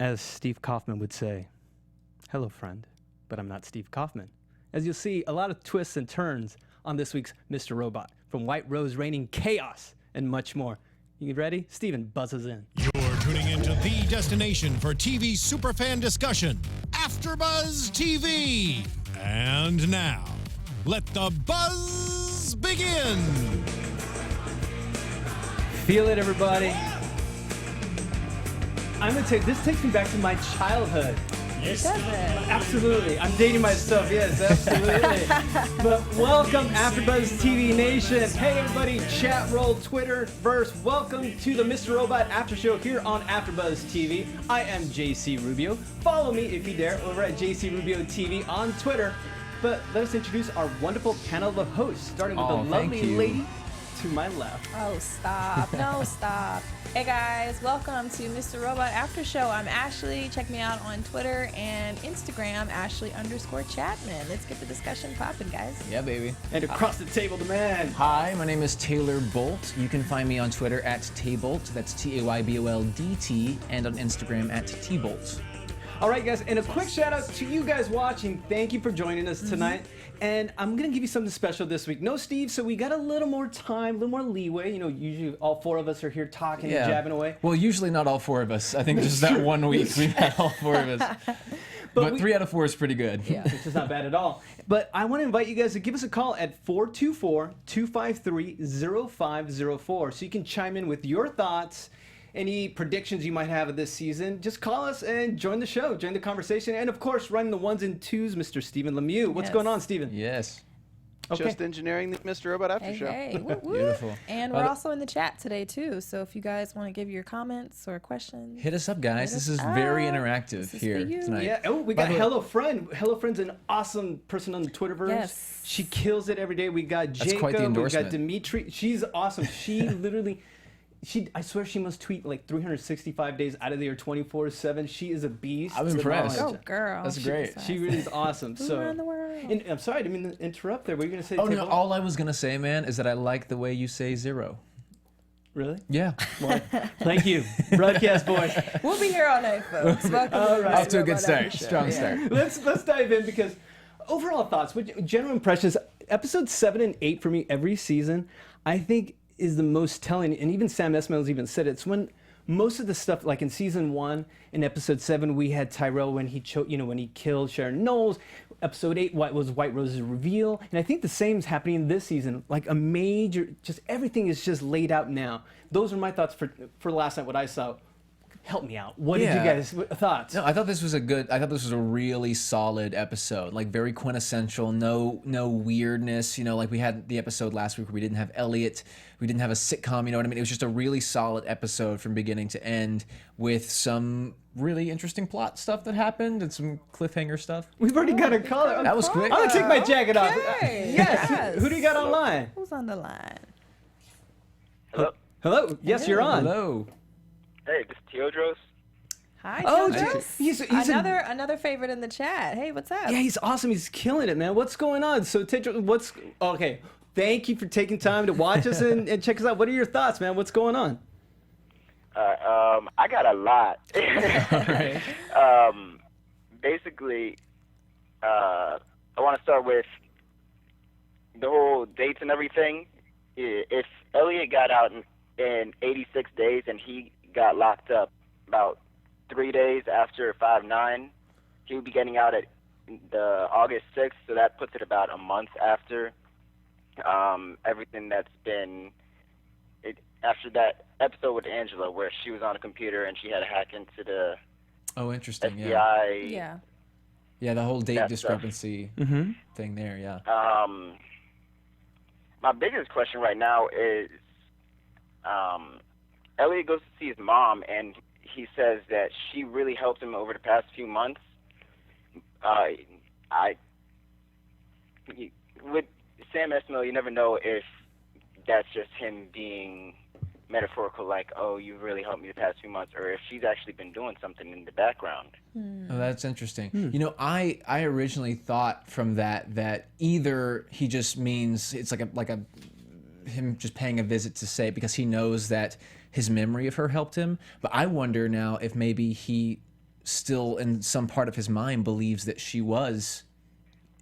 As Steve Kaufman would say, hello, friend, but I'm not Steve Kaufman. As you'll see, a lot of twists and turns on this week's Mr. Robot, from White Rose raining chaos and much more. You ready? Steven buzzes in. You're tuning into the destination for TV superfan discussion, AFTERBUZZ TV. And now, let the buzz begin. Feel it, everybody. I'm gonna take this takes me back to my childhood. Yes, it does. Absolutely. I'm dating myself. Yes, absolutely. But welcome, AfterBuzz TV Nation. Hey, everybody. Chat roll, Twitter, verse. Welcome to the Mr. Robot After Show here on AfterBuzz TV. I am JC Rubio. Follow me if you dare over at JC Rubio TV on Twitter. But let us introduce our wonderful panel of hosts, starting with the lovely lady to my left. Oh, stop. No, stop. Hey guys, welcome to Mr. Robot After Show. I'm Ashley. Check me out on Twitter and Instagram, Ashley_Chatman. Let's get the discussion popping, guys. Yeah, baby. And across the table, the man. Hi, my name is Taylor Boldt. You can find me on Twitter at Tayboldt. That's TAYBOLDT, and on Instagram at Tboldt. All right, guys, and a quick shout out to you guys watching. Thank you for joining us tonight. And I'm going to give you something special this week. No Steve, so we got a little more time, a little more leeway. You know, usually all four of us are here talking and jabbing away. Well, usually not all four of us. I think just that 1 week we've had all four of us. But 3 out of 4 is pretty good. Yeah. Which is not bad at all. But I want to invite you guys to give us a call at 424-253-0504 so you can chime in with your thoughts, any predictions you might have of this season. Just call us and join the show, join the conversation, and of course, running the ones and twos, Mr. Stephen Lemieux. What's going on, Stephen? Yes. Okay. Just engineering the Mr. Robot After Show. Hey, woot, woot. Beautiful. And we're also in the chat today, too. So if you guys want to give your comments or questions, Hit us up, guys. Hit This us is very up. interactive This is here for you. tonight. Yeah. Oh, we got By the way- Hello Friend. Hello Friend's an awesome person on the Twitterverse. Yes. She kills it every day. We got Jacob. quite the We got endorsement. Dimitri. She's awesome. She literally... I swear she must tweet like 365 days out of the year, 24/7. She is a beast. I'm impressed. go girl. That's great. She really is awesome. Who So, run the world? and I'm sorry, I didn't mean to interrupt there. What were you gonna say? Oh, no, Table? all I was going to say, man, is that I like the way you say zero. Really? Yeah. Well, thank you, broadcast boys. We'll be here all night, folks. Welcome All to the right. Off to a good Robot start. After Show. Strong Yeah. start. Let's dive in because overall thoughts, general impressions. Episodes 7 and 8 for me every season, I think, is the most telling. And even Sam Esmail's even said it. It's when most of the stuff, like in season 1, in episode 7, we had Tyrell when he when he killed Sharon Knowles. Episode 8 was White Rose's reveal, and I think the same is happening this season. Like a major, just everything is just laid out now. Those are my thoughts for last night. What I saw. Help me out. What did you guys thoughts? No, I thought this was a really solid episode. Like very quintessential. No weirdness. You know, like we had the episode last week where we didn't have Elliot. We didn't have a sitcom. You know what I mean? It was just a really solid episode from beginning to end with some really interesting plot stuff that happened and some cliffhanger stuff. We've already got a caller. That was quick. I'm gonna take my jacket off. Okay. Yes. Who do you got online? Who's on the line? Hello. Hello. Yes, you're on. Hello. Hey, this is Teodros. Hi, Oh, Jojo. he's Another favorite in the chat. Hey, what's up? Yeah, he's awesome. He's killing it, man. What's going on? So, Tedros, okay? Thank you for taking time to watch us and check us out. What are your thoughts, man? What's going on? I got a lot. Basically, I want to start with the whole dates and everything. If Elliot got out in 86 days and he got locked up about 3 days after 5/9, he would be getting out at the August 6th, so that puts it about a month after everything that's been after that episode with Angela where she was on a computer and she had to hack into the Oh, interesting. FBI. Yeah. Yeah, the whole date That discrepancy thing there. Yeah. My biggest question right now is Elliot goes to see his mom and he says that she really helped him over the past few months. With Sam Esmail, you never know if that's just him being metaphorical, like, oh, you really helped me the past few months, or if she's actually been doing something in the background. Oh, that's interesting. You know, I originally thought from that either he just means it's like a him just paying a visit to say because he knows that his memory of her helped him. But I wonder now if maybe he still in some part of his mind believes that she was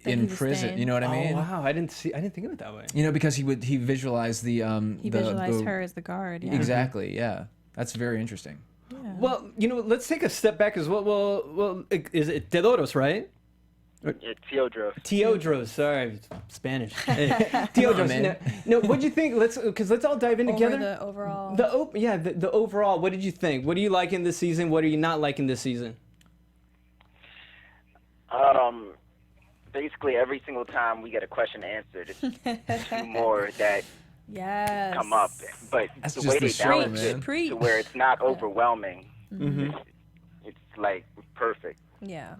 That in he was prison. staying. You know what I mean? Oh wow, I didn't think of it that way. You know, because he visualized the He visualized her as the guard. Yeah. Exactly. Yeah, that's very interesting. Yeah. Well, let's take a step back as well. Well, is it Teodoros, right? It's Teodros. Teodros, sorry, Spanish. Teodros. man. No, what'd you think? Let's all dive in Over together. the overall. The overall. What did you think? What do you like in this season? What are you not liking this season? Basically, every single time we get a question answered, it's two more that Yes. come up. But That's the just way the they show, balance man. it Preach. to where it's not overwhelming, it's like perfect. Yeah.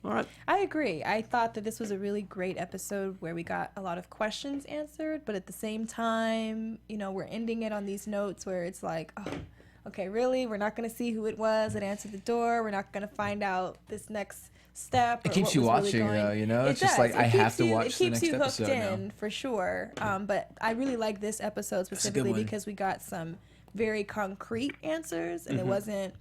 All right. I agree. I thought that this was a really great episode where we got a lot of questions answered, but at the same time, we're ending it on these notes where it's like, oh, okay, really? We're not going to see who it was that answered the door. We're not going to find out this next step. It keeps you watching, though, It's just like, I have to watch the next episode. It keeps you episode hooked now. in, for sure. But I really like this episode specifically one. because we got some very concrete answers, and it wasn't,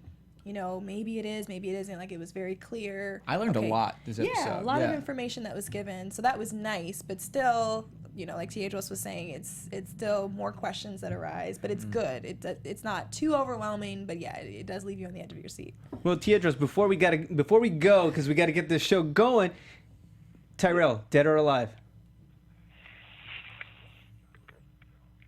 maybe it is, maybe it isn't. Like, it was very clear. I learned a lot this episode. Yeah, a lot of information that was given. So that was nice, but still, like Teodros was saying, it's still more questions that arise, but it's good. It's not too overwhelming, but yeah, it does leave you on the edge of your seat. Well, Teodros, before we go, because we got to get this show going. Tyrell, dead or alive?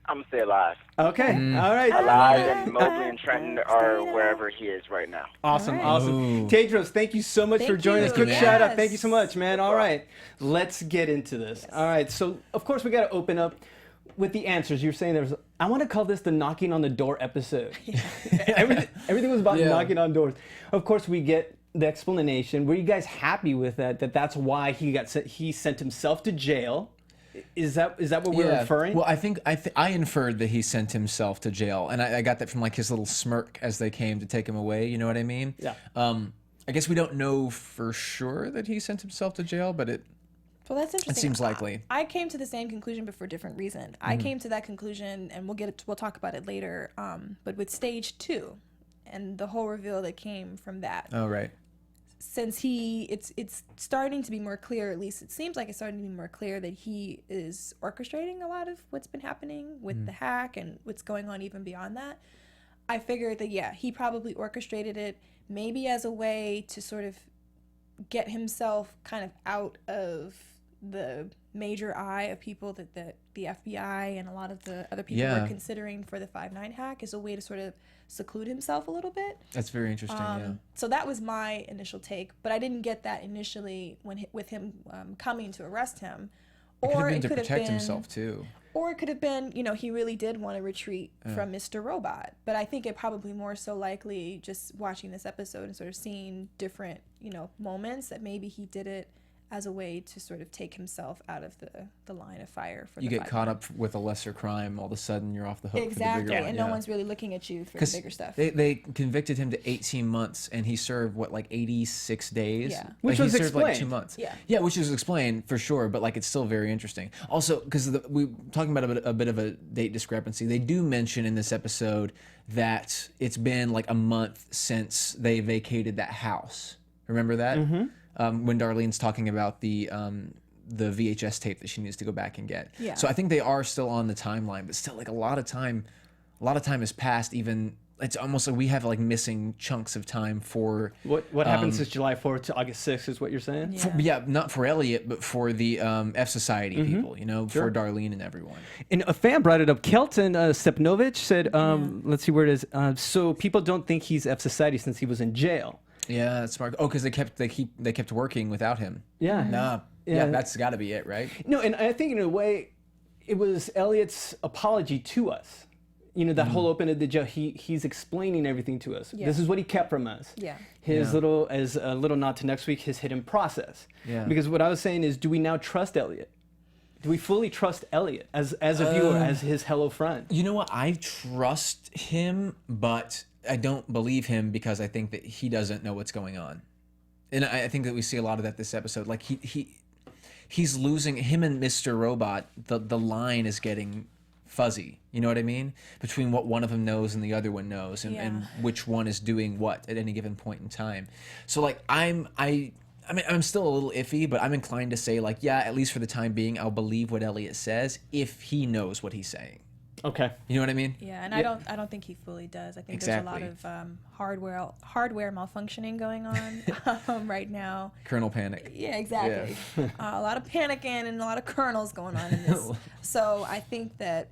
I'm gonna stay alive. Okay. All right. Alive, and Mobley and Trenton are wherever he is right now. Awesome, All right. awesome. Ooh. Tedros, thank you so much for Thank joining us. you. Quick Yes. shout out. Thank you so much, man. All right, let's get into this. All right, so of course we got to open up with the answers. You're saying I want to call this the knocking on the door episode. everything was about knocking on doors. Of course, we get the explanation. Were you guys happy with that? That's why he sent himself to jail. Is that what we're referring? Well, I think I inferred that he sent himself to jail, and I got that from like his little smirk as they came to take him away. You know what I mean? Yeah. I guess we don't know for sure that he sent himself to jail, but Well, that's interesting. it seems likely. I came to the same conclusion, but for a different reason. I came to that conclusion, and we'll talk about it later. But with stage 2, and the whole reveal that came from that. Oh, right. Since it's starting to be more clear, at least it seems like it's starting to be more clear that he is orchestrating a lot of what's been happening with the hack and what's going on even beyond that. I figured that, he probably orchestrated it maybe as a way to sort of get himself kind of out of the major eye of people that the FBI and a lot of the other people were considering for the 5/9 hack, as a way to sort of seclude himself a little bit. That's very interesting. So that was my initial take, but I didn't get that initially with him coming to arrest him. Or it could have been to protect himself too. Or it could have been, he really did want to retreat from Mr. Robot. But I think it probably more so likely, just watching this episode and sort of seeing different, moments, that maybe he did it as a way to sort of take himself out of the line of fire. For You the get caught up with a lesser crime, all of a sudden you're off the hook exactly, for the bigger one. and no one's really looking at you for the bigger stuff. They convicted him to 18 months, and he served, like 86 days? Yeah. Which Like, was he served like 2 explained. months. Yeah. Which was explained for sure, but like it's still very interesting. Also, because we talking about a bit of a date discrepancy, they do mention in this episode that it's been like a month since they vacated that house. Remember that? When Darlene's talking about the VHS tape that she needs to go back and get. Yeah. So I think they are still on the timeline, but still, like a lot of time has passed. Even it's almost like we have like missing chunks of time for what happened since July 4th to August 6th is what you're saying? not for Elliot, but for the F Society people, for Darlene and everyone. And a fan brought it up. Kelton Stepnovich said, let's see where it is. So people don't think he's F Society since he was in jail. Yeah, that's smart. Oh, because they kept working without him. Yeah. Nah. Yeah, that's got to be it, right? No, and I think in a way, it was Elliot's apology to us. That whole open at the jail, he's explaining everything to us. Yeah. This is what he kept from us. Yeah. His little nod to next week, his hidden process. Yeah. Because what I was saying is, do we now trust Elliot? Do we fully trust Elliot as a viewer, as his hello friend? You know what? I trust him, but I don't believe him because I think that he doesn't know what's going on. And I think that we see a lot of that this episode. Like he's losing him and Mr. Robot. The line is getting fuzzy. You know what I mean? Between what one of them knows and the other one knows, and which one is doing what at any given point in time. So like I mean, I'm still a little iffy, but I'm inclined to say like, yeah, at least for the time being, I'll believe what Elliot says if he knows what he's saying. Okay. You know what I mean? Yeah, and I don't think he fully does. I think there's a lot of hardware malfunctioning going on right now. Kernel panic. Yeah, exactly. A lot of panicking and a lot of kernels going on in this. So I think that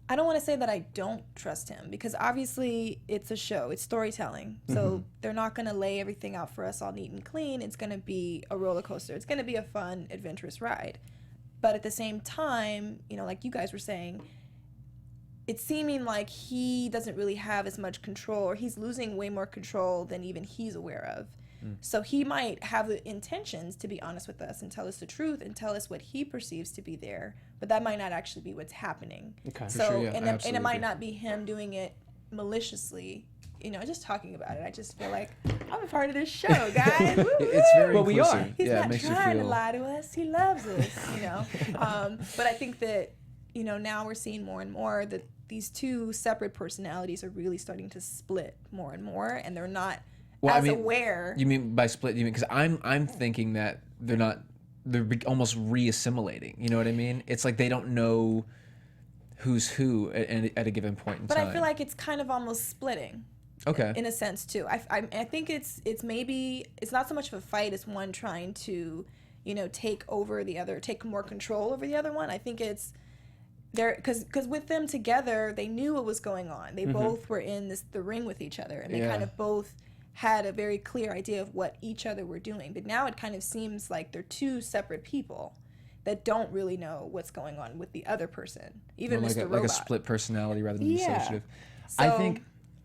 I don't want to say that I don't trust him, because obviously it's a show, it's storytelling. So they're not going to lay everything out for us all neat and clean. It's going to be a roller coaster. It's going to be a fun, adventurous ride. But at the same time, you know, like you guys were saying, it's seeming like he doesn't really have as much control, or he's losing way more control than even he's aware of. So he might have the intentions to be honest with us and tell us the truth and tell us what he perceives to be there, but that might not actually be what's happening. Okay. So, sure, yeah, and it might not be him doing it maliciously. You know, just talking about it, I just feel like I'm a part of this show, guys. It's very Well, we inclusive. are. He's Yeah, it not makes you trying to feel. lie to us. He loves us, you know. But I think that, you know, now we're seeing more and more that these two separate personalities are really starting to split more and more, and they're not aware. You mean by split? You mean because I'm thinking that they're almost re-assimilating. You know what I mean? It's like they don't know who's who at a given point in but time. I feel like it's kind of almost splitting. Okay. In a sense too. I think it's maybe it's not so much of a fight as one trying to, you know, take over the other, take more control over the other one. I think it's there because with them together, they knew what was going on. They both were in the ring with each other, and they kind of both had a very clear idea of what each other were doing. But now it kind of seems like they're two separate people that don't really know what's going on with the other person, even like Mr. a, Robot. like a split personality rather than dissociative. So I think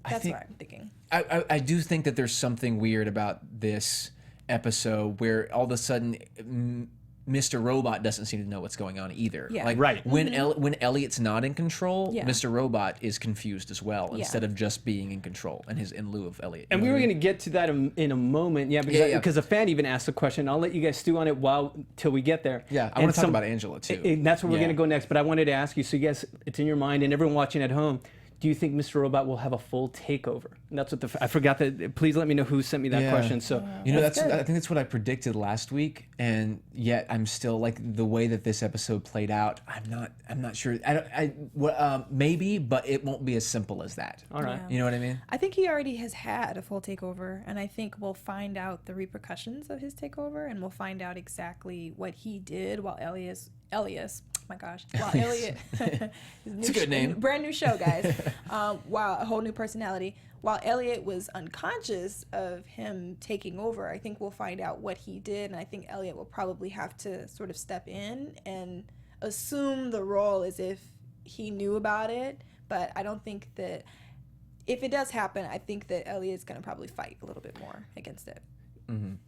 that's what I'm thinking. I do think that there's something weird about this episode where all of a sudden Mr. Robot doesn't seem to know what's going on either. Yeah. Like Right. when when Elliot's not in control, Yeah. Mr. Robot is confused as well Yeah. instead of just being in control and in lieu of Elliot. And You we know were what I going to get to that in a moment, because a fan even asked a question. I'll let you guys stew on it till we get there. Yeah, I want to talk about Angela too. And that's where we're Yeah. going to go next. But I wanted to ask you, so you guys, it's in your mind, and everyone watching at home, do you think Mr. Robot will have a full takeover? And that's what I forgot that. Please let me know who sent me that Yeah. question. So You know, That's good. I think that's what I predicted last week, and yet I'm still like the way that this episode played out. I'm not sure. Maybe, but it won't be as simple as that. all right. Yeah. You know what I mean? I think he already has had a full takeover, and I think we'll find out the repercussions of his takeover, and we'll find out exactly what he did while Elias, while Elliot, It's a good name. brand new show, guys, while a whole new personality, while Elliot was unconscious of him taking over. I think we'll find out what he did, and I think Elliot will probably have to sort of step in and assume the role as if he knew about it, but I don't think that if it does happen, I think that Elliot's going to probably fight a little bit more against it.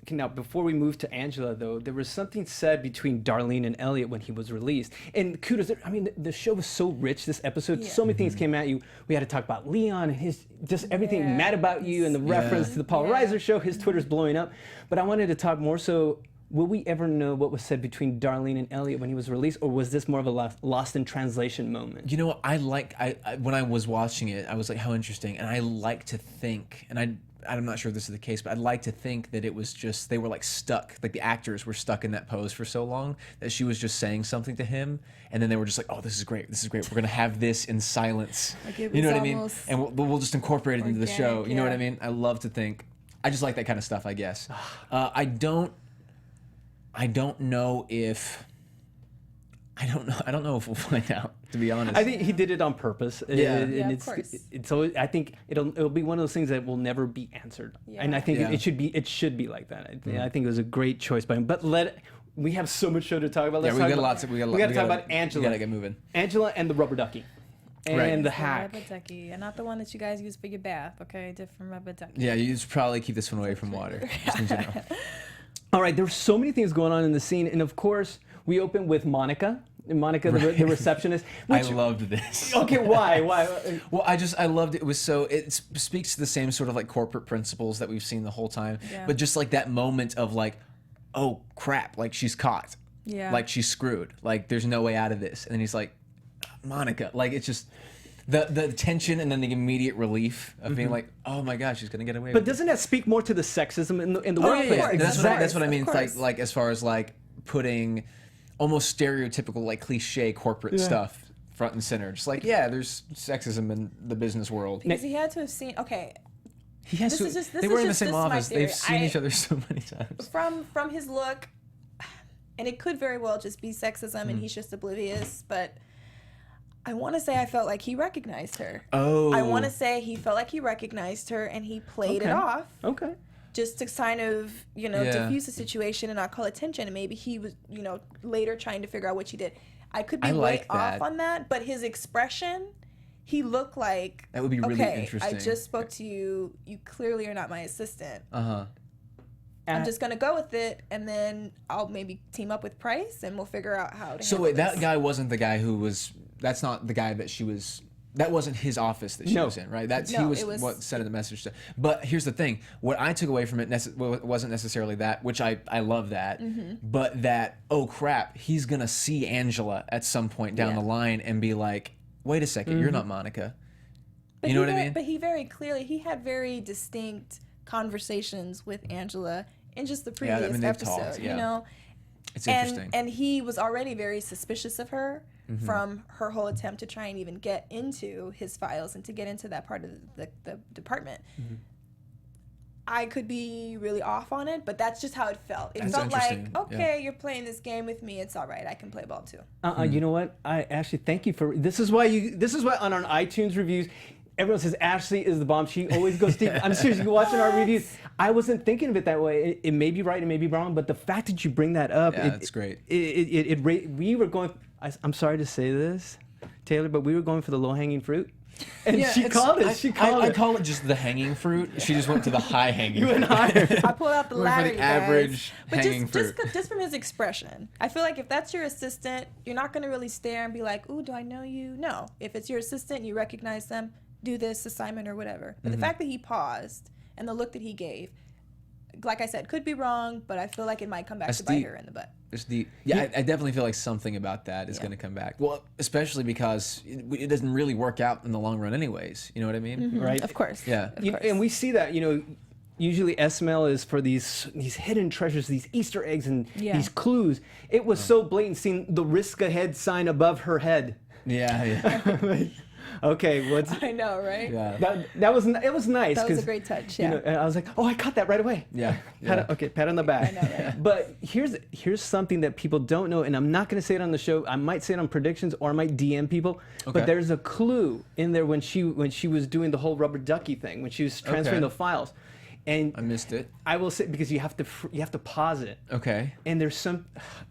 Okay, now, before we move to Angela, though, there was something said between Darlene and Elliot when he was released. And kudos, I mean, the show was so rich, this episode. Yeah. So many things came at you. We had to talk about Leon and his, just everything Yeah. mad about you and the reference to the Paul Yeah. Reiser show. His Twitter's blowing up. But I wanted to talk more so, will we ever know what was said between Darlene and Elliot when he was released? Or was this more of a lost in translation moment? You know what? I when I was watching it, I was like, how interesting. And I like to think, and I'm not sure if this is the case, but I'd like to think that it was just, they were like stuck, like the actors were stuck in that pose for so long that she was just saying something to him, and then they were just like, oh, this is great, we're gonna have this in silence. Like it you know was what I mean? almost And we'll just incorporate it into the show. organic, You know what I yeah. mean? I love to think, I just like that kind of stuff, I guess. I don't know if we'll find out, to be honest. I think he did it on purpose. Yeah. And Yeah, of it's, course. it's always, I think it'll be one of those things that will never be answered. And I think Yeah. it should be like that. I think it was a great choice by him. But we have so much show to talk about. Let's we talk got about, lots of, we got to talk about Angela. We gotta get moving. Angela and the rubber ducky. And Right. the hack. Rubber ducky, and not the one that you guys use for your bath, okay? Different rubber ducky. Yeah, you should probably keep this one away from water, just in general. All right, there were so many things going on in the scene. And of course, we open with Monica. Monica, the receptionist. I loved this. Okay, why? Well, I loved it. It was so, it speaks to the same sort of like corporate principles that we've seen the whole time. Yeah. But just like that moment of like, oh crap, like she's caught. Yeah. Like she's screwed. Like there's no way out of this. And then he's like, Monica. Like, it's just the tension and then the immediate relief of being like, oh my gosh, she's gonna get away. But with it. doesn't that speak more to the sexism in the Oh, workplace? yeah. That's what I Of mean. course. Like as far as like putting almost stereotypical like cliche corporate stuff front and center. Just like, yeah, there's sexism in the business world. Because he had to have seen. Okay, He has This to. is just- this they is were in the just- same this is my office. theory. They've seen each other so many times. from his look, and it could very well just be sexism, and he's just oblivious. But I want to say I felt like he recognized her. Oh. I want to say he felt like he recognized her, and he played it Okay. off. Okay. Just to kind of, Yeah. diffuse the situation and not call attention. And maybe he was, later trying to figure out what she did. I could be I way like that. off on that, but his expression, he looked like, That would be really okay, interesting. I just spoke to you. You clearly are not my assistant. Uh-huh. I'm just going to go with it, and then I'll maybe team up with Price, and we'll figure out how to So handle wait, that this. guy wasn't the guy who was. That's not the guy that she was. That wasn't his office that she No. was in, right? That's he No, was, it was- what sent the message to. But here's the thing: what I took away from it wasn't necessarily that, which I love that, Mm-hmm. but that oh crap, he's gonna see Angela at some point down Yeah. the line and be like, wait a 2nd, you're not Monica. But You know he what I very- mean? But he very clearly, he had very distinct conversations with Angela in just the Yeah, I previous mean, they've episode, talked, yeah. It's and interesting. and he was already very suspicious of her Mm-hmm. from her whole attempt to try and even get into his files and to get into that part of the department. Mm-hmm. I could be really off on it, but that's just how it felt. It That's felt like, interesting, yeah. okay, you're playing this game with me. It's all right. I can play ball too. You know what? I actually thank you for this. Is why on our iTunes reviews, everyone says Ashley is the bomb. She always goes deep. I'm serious. You watching our reviews. I wasn't thinking of it that way. It may be right. It may be wrong. But the fact that you bring that up, Yeah, that's great. We were going. I'm sorry to say this, Taylor, but we were going for the low-hanging fruit, and she it's- called it. She called I it. call it just the hanging fruit. She just went to the high hanging. You went higher. I pulled out the We're for ladder, the you guys. average But hanging fruit. just from his expression, I feel like if that's your assistant, you're not going to really stare and be like, "Ooh, do I know you?" No. If it's your assistant, and you recognize them, do this assignment or whatever. But the fact that he paused and the look that he gave, like I said, could be wrong, but I feel like it might come back That's to bite deep. her in the butt. It's the I definitely feel like something about that is going to come back. Well, especially because it doesn't really work out in the long run, anyways. You know what I mean? Right. Of course. Yeah. Of You- course. and we see that, usually SML is for these hidden treasures, these Easter eggs, and Yeah. these clues. It was so blatant seeing the risk ahead sign above her head. Yeah, yeah, Okay, what's I know, right? yeah. that was nice. That was a 'cause, great touch. you Yeah. know, and I was like, oh, I caught that right away. Yeah, Pat, yeah. okay, pat on the back. I know, right? But here's something that people don't know, and I'm not going to say it on the show. I might say it on predictions, or I might DM people. Okay. But there's a clue in there when she was doing the whole rubber ducky thing, when she was transferring Okay. the files, and I missed it. I will say, because you have to pause it, Okay. and there's some.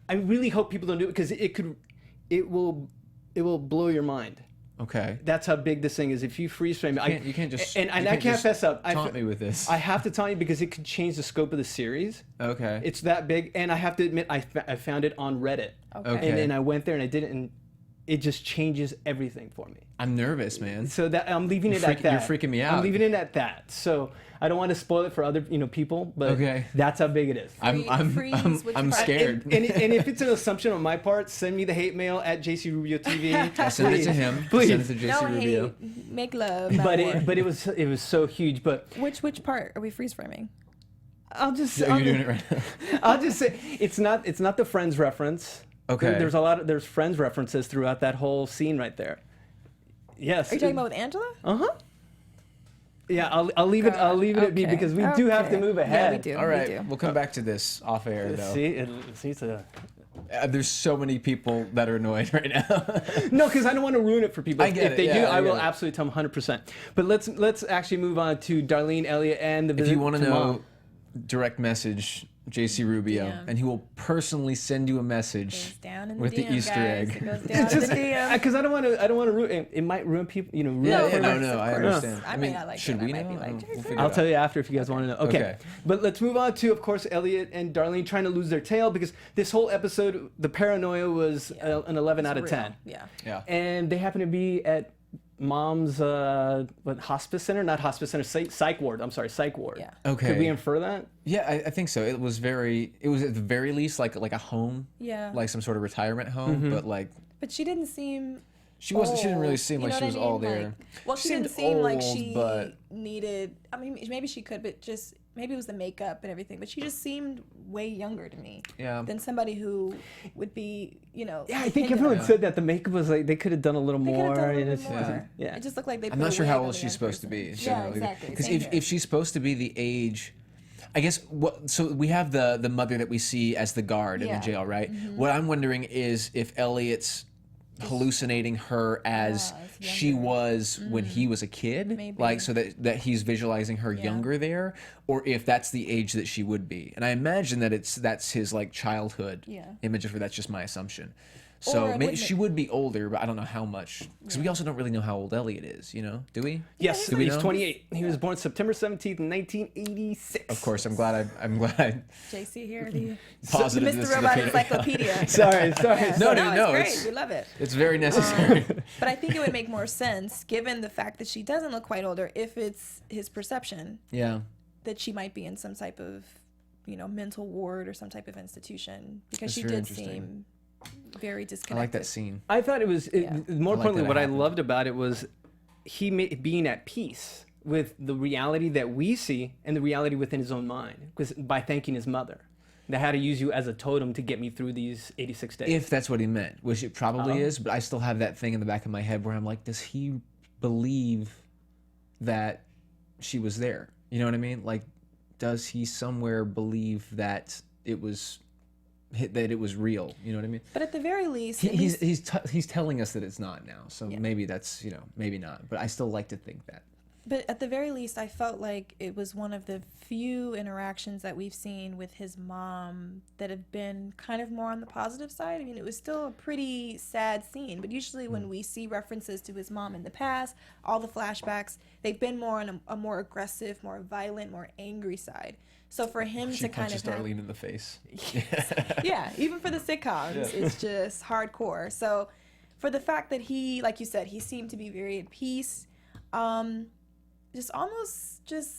I really hope people don't do it, because it will blow your mind. Okay. That's how big this thing is. If you freeze frame it, You can't just. and you I can't just fess up. Taunt me with this. I have to tell you, because it could change the scope of the series. Okay. It's that big, and I have to admit, I found it on Reddit, Okay. and then I went there and I did it, and it just changes everything for me. I'm nervous, man. So that I'm leaving it at You're that. freaking me out. I'm leaving it at that. So I don't want to spoil it for other people, but Okay. that's how big it is. Freeze, which I'm part? scared. And if it's an assumption on my part, send me the hate mail at JC Rubio TV. I send it to him. Please. Send it to JC No Rubio. hate, make love. not But war. it was so huge. But which part are we freeze framing? I'll just You're doing it right now. I'll just say it's not the Friends reference. Okay. There's Friends references throughout that whole scene right there. Yes. Are you talking about with Angela? Yeah, I'll leave it at be, Okay. because we do have to Okay. move Yeah, ahead. we do. All right. We do. We'll come back to this off air, though. See, it's a... There's so many people that are annoyed right now. No, because I don't want to ruin it for people. I get if it, they yeah, do, I I will get it. absolutely tell them 100%. But let's actually move on to Darlene, Elliot, and the If visit you want to know, Mom. direct message JC Rubio, DM. and he will personally send you a message It's down in the with DM, the Easter guys. egg. It goes down in the DM. Because I don't want to ruin it. It might ruin people. Ruin No, it for of them. course, of I course. understand. I may not like should it. I we might know? be like, We'll "Jason." figure it I'll out. tell you after if you guys want to know. Okay. Okay. But let's move on to, of course, Elliot and Darlene trying to lose their tail, because this whole episode, the paranoia was an 11 out of Real. 10. Yeah. Yeah. And they happen to be at Mom's hospice center, not hospice center, psych ward. I'm sorry, psych ward. Yeah. Okay. Could we infer that? Yeah, I think so. It was at the very least like a home, Yeah. like some sort of retirement home, but like But she didn't seem. She wasn't. She didn't really old. seem You like know she what was I all mean? there. Like, well, she Seemed didn't seem like old, she but needed. I mean, maybe she could, but just maybe it was the makeup and everything. But she just seemed way younger to me. Yeah. Than somebody who would be, you know. Yeah, I think dependent everyone on said that the makeup was like they could have done a little They could more. have done a and little bit it's- more. Yeah. It just looked like they. I'm put not a sure wig how on old the she's young supposed to person. be. Yeah, generally. exactly. Because Same here. if she's supposed to be the age, I guess what. So we have the mother that we see as the guard in Yeah. the jail, right? What I'm wondering is if Elliot's hallucinating her as as she younger. was when he was a kid, Maybe. like so that he's visualizing her younger there, or if that's the age that she would be. And I imagine that that's his like childhood image of her. That's just my assumption. So Or it maybe wouldn't- she would be older, but I don't know how much. Because we also don't really know how old Elliot is, you know? Do we? Yes, Do we he's know? 28. He was born September 17th, 1986. Of course, I'm glad JC here, the positive this Mr. is Robot the- Encyclopedia. Sorry. Yeah, No, so no, it's no, great. it's- We love it. It's very necessary. But I think it would make more sense, given the fact that she doesn't look quite older, if it's his perception Yeah. that she might be in some type of, you know, mental ward or some type of institution, because That's she very did interesting. seem very I disconnected. like that scene. I thought it was Yeah. more I like importantly that it what I happened. loved about it was being at peace with the reality that we see and the reality within his own mind, because by thanking his mother that had to use you as a totem to get me through these 86 days. If that's what he meant, which it probably is, but I still have that thing in the back of my head where I'm like, does he believe that she was there? You know what I mean? Like, does he somewhere believe that it was real? You know what I mean? But at the very least, He's telling us that it's not now, so Yeah. maybe that's maybe not. But I still like to think that. But at the very least, I felt like it was one of the few interactions that we've seen with his mom that have been kind of more on the positive side. I mean, it was still a pretty sad scene, but usually when we see references to his mom in the past, all the flashbacks, they've been more on a more aggressive, more violent, more angry side. So for him She to kind punches of have, Darlene in the face. yeah, even for the sitcoms, it's just hardcore. So for the fact that he, like you said, he seemed to be very at peace, just almost just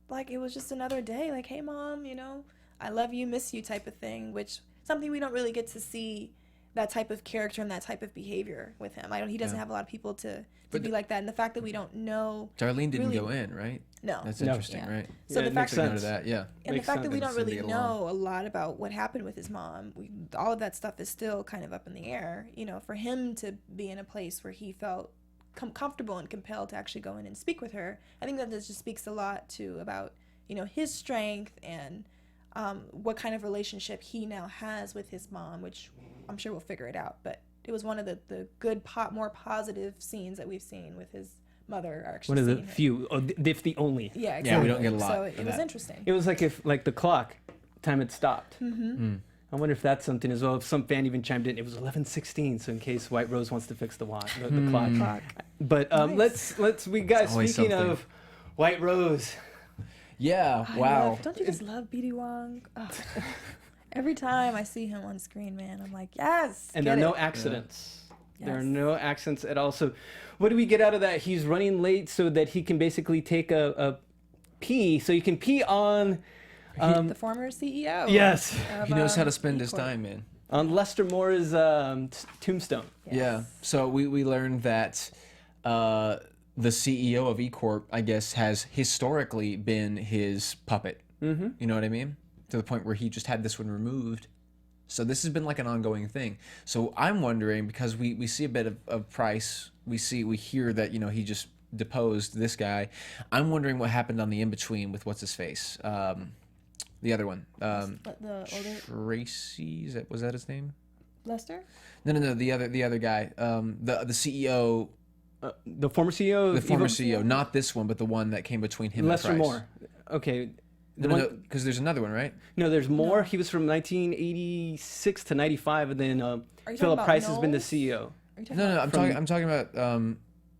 like it was just another day, like, hey mom, you know, I love you, miss you type of thing, which something we don't really get to see that type of character and that type of behavior with him. He doesn't have a lot of people to be like that, and the fact that we don't know Darlene didn't really- go in, right? no. That's No. interesting, Yeah. right? So Yeah, the it fact makes that Note of sense. that, yeah. and Makes the fact that sense. we don't really Cindy know a lot about what happened with his mom, all of that stuff is still kind of up in the air. You know, for him to be in a place where he felt comfortable and compelled to actually go in and speak with her, I think that this just speaks a lot to about, you know, his strength and what kind of relationship he now has with his mom, which I'm sure we'll figure it out. But it was one of the good, more positive scenes that we've seen with his mother. Actually, one of the seeing her. few, if the only. Yeah, exactly. Yeah, we don't get a lot So of it was that. interesting. It was like if the clock time had stopped. I wonder if that's something as well. If some fan even chimed in, it was 11:16, so in case White Rose wants to fix the watch, the clock. But Nice. let's we guys, always speaking something. of White Rose, Yeah, I wow. love- don't you just love BD Wong? Oh. Every time I see him on screen, man, I'm like, yes. and get there are no it. accidents. There are Yes. no accidents at all. So, what do we get out of that? He's running late so that he can basically take a pee. So you can pee on The former CEO. yes, of, He knows how to spend his E-Corp. time, man. on Lester Moore's tombstone. Yes. Yeah. So we learned that the CEO of E-Corp, I guess, has historically been his puppet. Mm-hmm. You know what I mean? To the point where he just had this one removed. So this has been like an ongoing thing. So I'm wondering, because we see a bit of Price, we hear that, you know, he just deposed this guy. I'm wondering what happened on the in-between with what's his face? The other one. But the older Tracy, was that his name? Lester? No, the other guy. The CEO, The former CEO. the former Evo- CEO, not this one, but the one that came between him Lester and Price. Moore. Okay. No, because there's another one, right? No, there's more. He was from 1986 to 95, and then you talking Philip about Price has been the Knowles? CEO. Are you talking No, about I'm talking about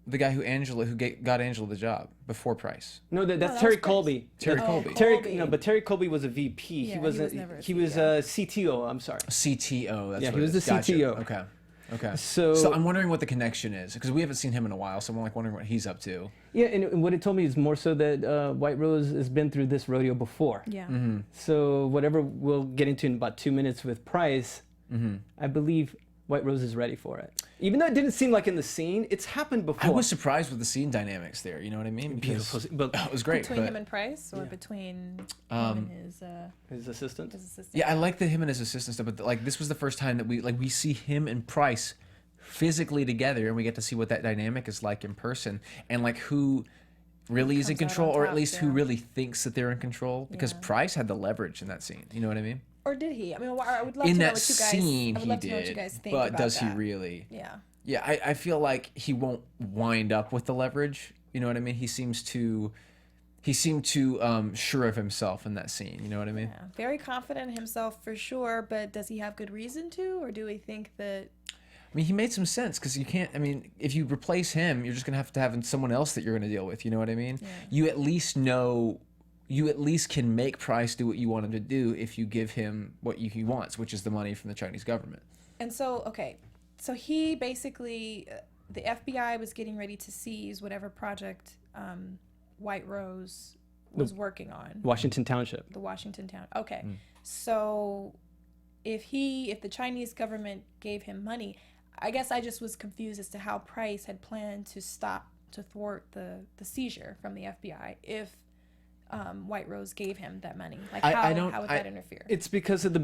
the guy who got Angela the job before Price. No, that's that Terry was Price. Colby. Terry Oh, Colby. Colby. But Terry Colby was a VP. Yeah, he he wasn't. was never a He was CEO. a CTO. I'm sorry. CTO. That's Yeah, what he it was is. the Gotcha. CTO. Okay. So- I'm wondering what the connection is, because we haven't seen him in a while, so I'm like wondering what he's up to. Yeah, and what it told me is more so that White Rose has been through this rodeo before. Yeah. Mm-hmm. So whatever we'll get into in about 2 minutes with Price, I believe White Rose is ready for it. Even though it didn't seem like in the scene, it's happened before. I was surprised with the scene dynamics there. You know what I mean? Beautiful, but It was great. Between but, him and Price, or between him and his assistant. his assistant? yeah, I like the him and his assistant stuff, but like this was the first time that we see him and Price physically together, and we get to see what that dynamic is like in person, and like who really is in comes out control, on or at top, least who yeah. really thinks that they're in control, because Yeah. Price had the leverage in that scene. You know what I mean? Or did he? I mean, I would love In to know that what you guys. scene, I would he love to know what you did, guys think but about does that. he really? Yeah. Yeah, I feel like he won't wind up with the leverage. You know what I mean? He seemed too sure of himself in that scene. You know what I mean? Yeah. Very confident in himself for sure, but does he have good reason to, or do we think that? I mean, he made some sense, because you can't. I mean, if you replace him, you're just gonna have to have someone else that you're gonna deal with. You know what I mean? Yeah. You at least know. You at least can make Price do what you want him to do if you give him what he wants, which is the money from the Chinese government. And so, okay, so he basically, the FBI was getting ready to seize whatever project White Rose was working on. Washington Township. The Washington town. Okay, so if the Chinese government gave him money, I guess I just was confused as to how Price had planned to thwart the seizure from the FBI if White Rose gave him that money. Like how would that interfere? It's because of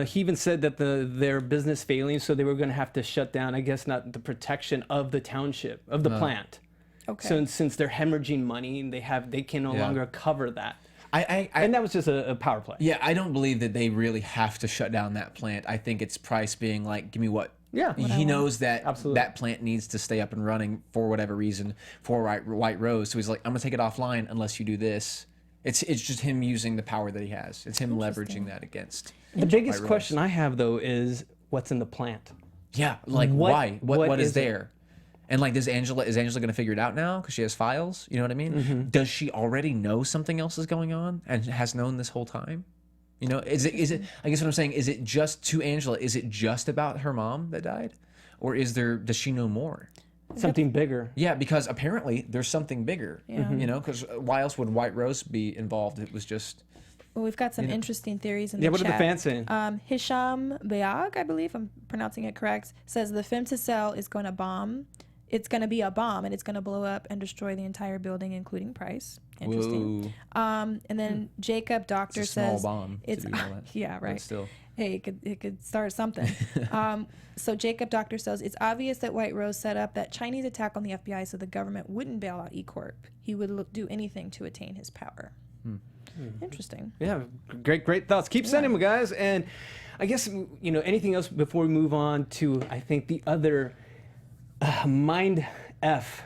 he even said that their business failing, so they were going to have to shut down. I guess not the protection of the township of the plant. Okay. So since they're hemorrhaging money, they can no longer cover that. And that was just a power play. Yeah, I don't believe that they really have to shut down that plant. I think it's Price being like, give me what. Yeah. He knows that Absolutely. that plant needs to stay up and running for whatever reason for White Rose. So he's like, I'm going to take it offline unless you do this. It's just him using the power that he has. It's him leveraging that against The biggest White Rose. question I have, though, is what's in the plant? Yeah, like What- why? what What is is it? there? And like, is Angela going to figure it out now because she has files? You know what I mean? Mm-hmm. Does she already know something else is going on and has known this whole time? You know, is it? I guess what I'm saying is, it just to Angela? Is it just about her mom that died, or does she know more? Something bigger. Yeah, because apparently there's something bigger. Yeah. You know, because why else would White Rose be involved? It was just. Well, we've got some interesting theories in the Yeah, what chat. are the fans saying? Hisham Bayag, I believe I'm pronouncing it correct, says the femtocell is going to bomb. It's going to be a bomb, and it's going to blow up and destroy the entire building, including Price. Interesting. Whoa. And then Jacob Doctor It's a small says bomb to it's do all that. yeah, But right. still. Hey, it could start something. So Jacob Doctor says it's obvious that White Rose set up that Chinese attack on the FBI so the government wouldn't bail out E Corp. He would do anything to attain his power. Interesting. Yeah, great thoughts. Keep sending them, guys. And I guess, anything else before we move on to, I think, the other Mind F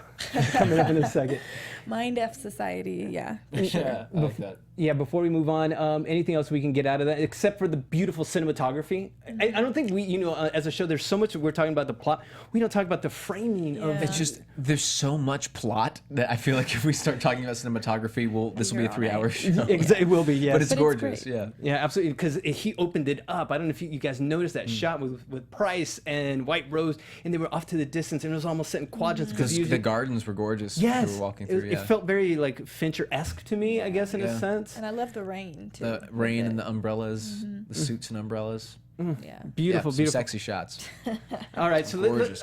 coming up in a second. Mind F Society, yeah. Yeah, I like that. Yeah, before we move on, anything else we can get out of that, except for the beautiful cinematography? I don't think we, as a show, there's so much we're talking about the plot. We don't talk about the framing of Yeah. It's just, there's so much plot that I feel like if we start talking about cinematography, this will be a You're all 3-hour show. It will be, yes. But it's But it's gorgeous, great. yeah. Yeah, absolutely. Because he opened it up. I don't know if you guys noticed that shot with Price and White Rose, and they were off to the distance, and it was almost set in quadrants. Because usually- the gardens were gorgeous. yes, We were walking it, through, it yeah. felt very like Fincher-esque to me, I guess, in a Yeah. sense. And I love the rain, too. The with rain it. and the umbrellas, the suits and umbrellas. Yeah. Beautiful, Yeah, some beautiful. sexy shots. All right, so Gorgeous,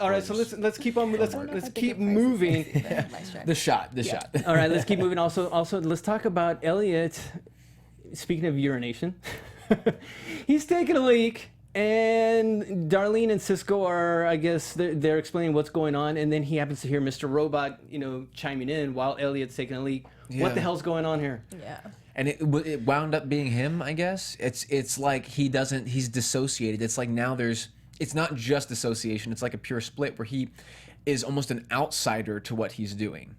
let's keep on. Let's I don't know if I let's think keep of Price as moving. my strike. The shot. All right, let's keep moving. Also, let's talk about Elliot. Speaking of urination, he's taking a leak, and Darlene and Cisco are, I guess, they're explaining what's going on, and then he happens to hear Mr. Robot, chiming in while Elliot's taking a leak. Yeah. What the hell's going on here? Yeah. And it wound up being him, I guess. It's like he's dissociated. It's like now it's not just dissociation. It's like a pure split where he is almost an outsider to what he's doing.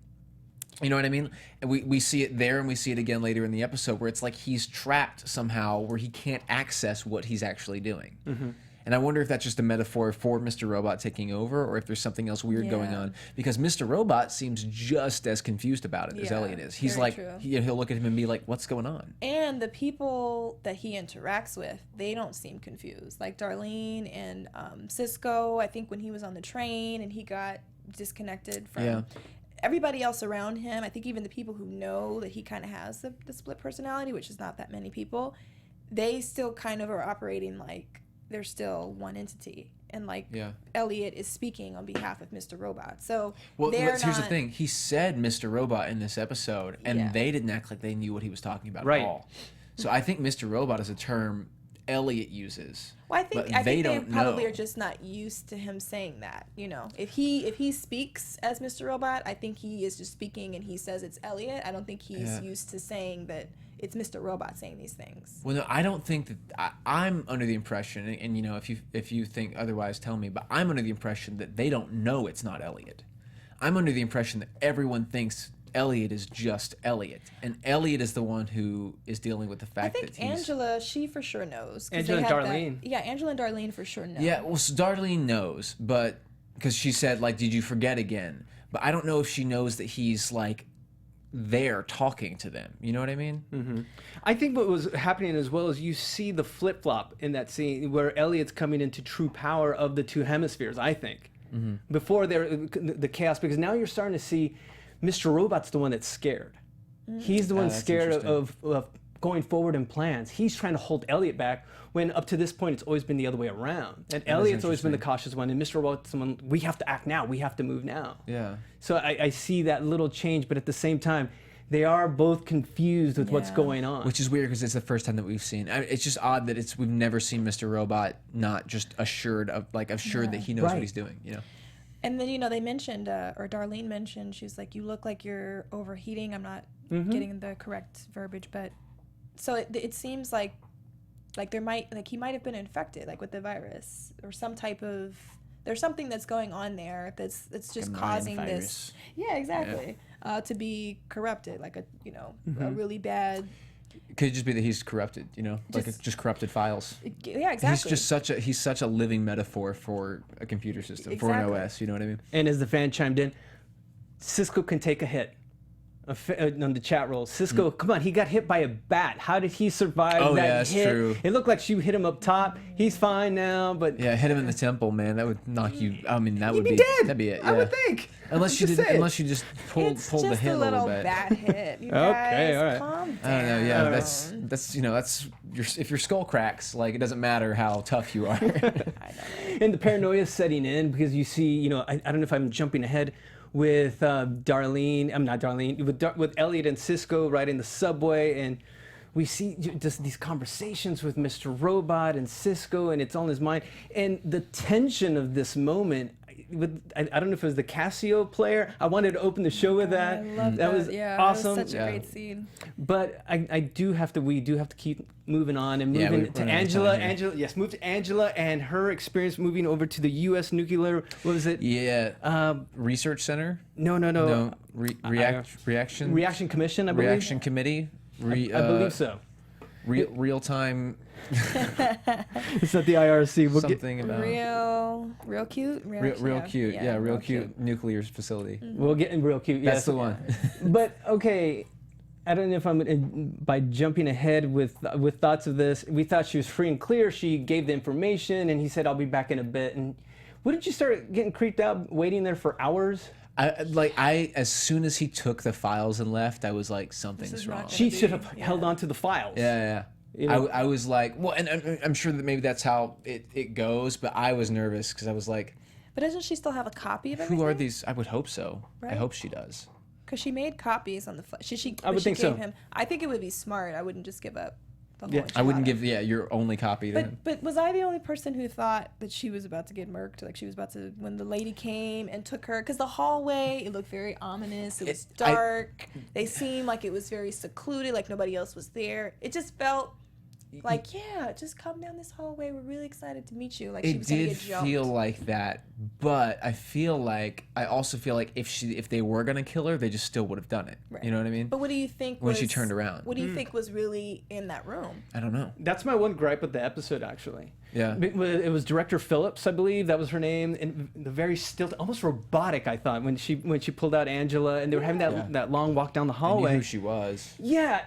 You know what I mean? And we see it there, and we see it again later in the episode where it's like he's trapped somehow where he can't access what he's actually doing. Mm-hmm. And I wonder if that's just a metaphor for Mr. Robot taking over, or if there's something else weird going Yeah. on. Because Mr. Robot seems just as confused about it as Yeah, Elliot is. He's very like, true. he'll look at him and be like, "What's going on?" And the people that he interacts with, they don't seem confused. Like Darlene and Cisco, I think when he was on the train and he got disconnected from Yeah. everybody else around him, I think even the people who know that he kind of has the split personality, which is not that many people, they still kind of are operating like they're still one entity. And like Yeah. Elliot is speaking on behalf of Mr. Robot. So Well, they're here's the not- thing. He said Mr. Robot in this episode, and Yeah. they didn't act like they knew what he was talking about Right. at all. So I think Mr. Robot is a term Elliot uses. Well, I think but they don't probably know. are just not used to him saying that. You know, if he speaks as Mr. Robot, I think he is just speaking and he says it's Elliot. I don't think he's Yeah. used to saying that it's Mr. Robot saying these things. Well, no, I don't think that I'm under the impression, and you know, if you think otherwise, tell me. But I'm under the impression that they don't know it's not Elliot. I'm under the impression that everyone thinks Elliot is just Elliot, and Elliot is the one who is dealing with the I fact think that he's. Angela, she for sure knows. 'Cause Angela they and had that- Darlene. Yeah, Angela and Darlene for sure know. Yeah, well, so Darlene knows, but because she said like, "Did you forget again?" But I don't know if she knows that he's like there talking to them. You know what I mean? I think what was happening as well is you see the flip flop in that scene where Elliot's coming into true power of the two hemispheres. I think before the chaos, because now you're starting to see Mr. Robot's the one that's scared. He's the one that's scared interesting. of going forward in plans. He's trying to hold Elliot back when up to this point it's always been the other way around. And Elliot's always been the cautious one, and Mr. Robot's someone we have to act now. We have to move now. Yeah. So I see that little change, but at the same time, they are both confused with what's Yeah. going on. Which is weird because it's the first time that we've seen. It's just odd that we've never seen Mr. Robot not just assured that he knows Right. what he's doing. You know. And then, you know, they mentioned, or Darlene mentioned, she was like, you look like you're overheating. I'm not getting the correct verbiage, but so it seems like he might have been infected, like with the virus or some type of, there's something that's going on there that's just Mayan causing virus. this. Yeah, exactly. To be corrupted, like a really bad. Could it just be that he's corrupted? You know, like Just- just corrupted files. Yeah, exactly. He's such a living metaphor for a computer system, for an Exactly. OS. You know what I mean? And as the fan chimed in, Cisco can take a hit. On the chat roll, Cisco, come on, he got hit by a bat. How did he survive Oh, that yeah, that's hit? true. It looked like she hit him up top. He's fine now, but Yeah, hit him in the temple, man. That would knock you. I mean, that he'd would be be dead. That'd be it. I Yeah. would think. Unless I'm you just saying. pulled It's the just hit a a little little bit. bad hit. You Okay, guys, all right. calm I down. don't know. Yeah, that's if your skull cracks, like it doesn't matter how tough you are. I know. And the paranoia is setting in because you see, I don't know if I'm jumping ahead with Darlene. I'm not Darlene. With Elliot and Cisco riding the subway, and we see just these conversations with Mr. Robot and Cisco, and it's on his mind. And the tension of this moment. I don't know if it was the Casio player. I wanted to open the show with that. I love that. That was yeah, awesome. That was such Yeah. a great scene. But we do have to keep moving on and Yeah, moving we're to running out of Angela. time here. Move to Angela and her experience moving over to the U.S. nuclear. What was it? Yeah. Research Center. No. No. Reaction. Reaction Commission, I believe. Reaction Committee. I believe so. Real time. It's not the IRC. We'll get, Something about. Real cute. Real cute. Yeah, real real cute nuclear facility. we'll get in real cute. That's Yes. the one. But okay, I don't know if by jumping ahead with thoughts of this. We thought she was free and clear. She gave the information, and he said, "I'll be back in a bit." And wouldn't you start getting creeped out waiting there for hours? As soon as he took the files and left, I was like, something's is not wrong. gonna She be- should have yeah. held on to the files. Yeah. You know? I was like, well, and I'm sure that maybe that's how it goes, but I was nervous because I was like, But doesn't she still have a copy of everything? who are these? I would hope so. I Right. hope she does. Because she made copies on the flash. I would think so. I think it would be smart. I wouldn't just give up the whole Yeah. I wouldn't enchilada. give your only copy to him. But was I the only person who thought that she was about to get murked? Like she was about to, when the lady came and took her, because the hallway, it looked very ominous. It was dark. They seemed like it was very secluded, like nobody else was there. It just felt like, yeah, just come down this hallway. We're really excited to meet you. Like she It was gonna did get jumped. feel like that, but I also feel like if they were gonna kill her, they just still would have done it. Right. You know what I mean? But what do you think When she was- turned around. What do you think was really in that room? I don't know. That's my one gripe with the episode, actually. Yeah. It was Director Phillips, I believe, that was her name, and the very still, almost robotic, I thought, when she pulled out Angela, and they were having Yeah. that long walk down the I hallway. knew who she was. Yeah,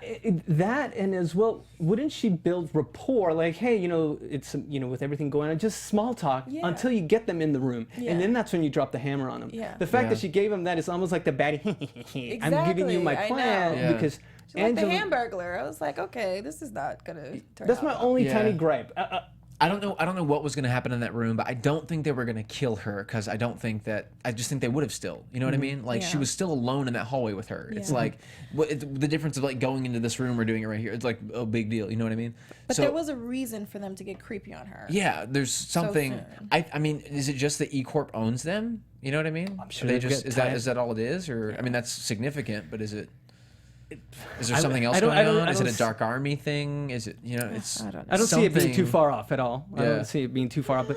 that, and as well, wouldn't she build rapport? Like, hey, it's with everything going on, just small talk Yeah. until you get them in the room, Yeah. and then that's when you drop the hammer on them. Yeah. The fact Yeah. that she gave him that is almost like the baddie. I'm giving you my Exactly, I plan know. Yeah. because She's like the Angela. Hamburglar. I was like, okay, this is not gonna turn That's out my well. only Yeah. tiny gripe. I don't know what was going to happen in that room, but I don't think they were going to kill her because I just think they would have still. You know what I mean? Like she Yeah. was still alone in that hallway with her. It's Yeah. like the difference of like going into this room or doing it right here. It's like a big deal. You know what I mean? But So, there was a reason for them to get creepy on her. yeah, there's something. soon. I mean, is it just that E Corp owns them? You know what I mean? I'm sure they they've just got is that all it is, or I mean that's significant, but is there I- something else I don't- going I don't- on? I Is it don't a s- dark army thing? Is it it's I don't know. I don't see it being too something- far off at all. I Yeah. don't see it being too far off.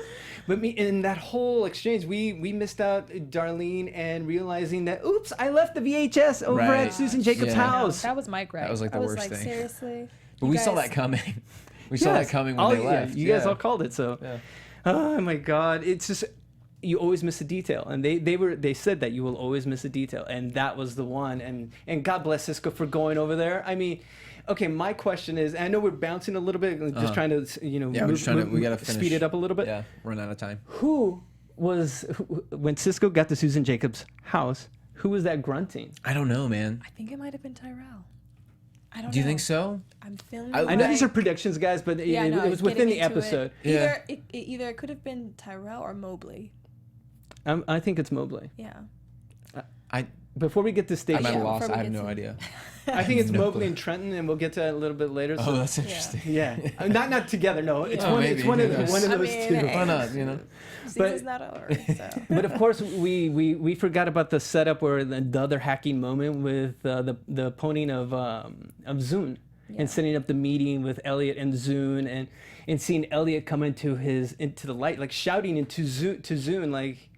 But me in that whole exchange, we missed out Darlene and realizing that oops, I left the VHS over Right. at Susan Jacobs' Yeah. house. That was my gripe. That was, like, the I was worst like, thing. seriously? But You we saw guys- that coming. We saw that Yes. coming when Oh, they yeah, left. You guys Yeah. all called it. So, Yeah. oh my God, it's just you always miss a detail, and they said that you will always miss a detail, and that was the one. And God bless Cisco for going over there. I mean, okay, my question is, I know we're bouncing a little bit, just trying to Yeah, we're just trying to. We gotta finish. speed it up a little bit. Yeah, run out of time. Who when Cisco got to Susan Jacobs' house? Who was that grunting? I don't know, man. I think it might have been Tyrell. I don't Do you know. think so? I'm feeling. I I know these are predictions, guys, but Yeah, it, no, it was within the getting into episode. It. Yeah. Either it could have been Tyrell or Mobley. I think it's Mobley. Yeah. I Before we get to stage, I'm at a Yeah, loss. before we I have get no to- idea. I think it's No Mobley clue. and Trenton, and we'll get to that a little bit later. So. Oh, that's interesting. Yeah, not together. No, it's Oh, one. maybe, It's one of who knows? one of I those mean, two. hey. Why not? You know. Season's not over. So. But of course, we forgot about the setup or the other hacking moment with the poning of Zune Yeah. and setting up the meeting with Elliot and Zune and seeing Elliot come into the light, like shouting into Zune, like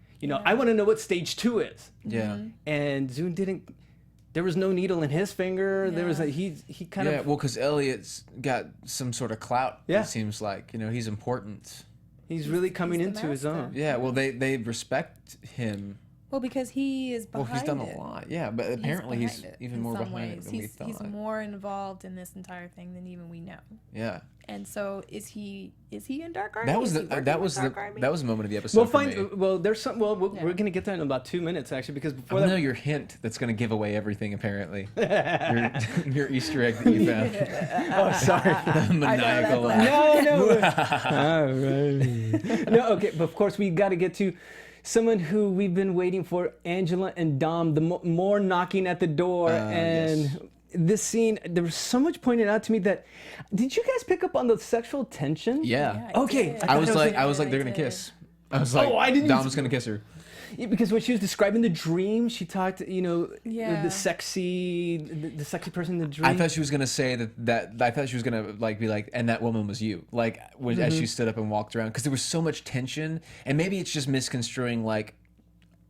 I want to know what stage 2 is. Yeah. And Zune didn't. There was no needle in his finger. There was he kind Yeah. of. Well, because Elliot's got some sort of clout. Yeah. It seems like he's important. He's really coming he's the into his master. own. Yeah. Well, they respect him. Well, because he is Well, behind he's done it. a lot. Yeah, but apparently he's behind it even in more some behind it ways. than we He's thought. more involved in this entire thing than even we know. Yeah. And so, is he in Dark Army? That was Is he the working that with was the Dark Army? that was the moment of the episode. We'll for find. me. Well, there's some. Well, Yeah. we're gonna get that in about 2 minutes actually, because before I know that. your hint that's going to give away everything. Apparently, your Easter egg that you found. Oh, sorry. The maniacal laugh. No. All right. No, okay, but of course we got to get to someone who we've been waiting for, Angela and Dom. The more knocking at the door, and yes. this scene. There was so much pointed out to me that. Did you guys pick up on the sexual tension? Yeah. I Okay, did. I I was like, I they're did. gonna kiss. I was like, Oh, I didn't- Dom's gonna kiss her. Yeah, because when she was describing the dream, she talked, Yeah. the sexy person in the dream. I thought she was gonna say that. I thought she was gonna be like, and that woman was you. Like when, as she stood up and walked around, because there was so much tension, and maybe it's just misconstruing like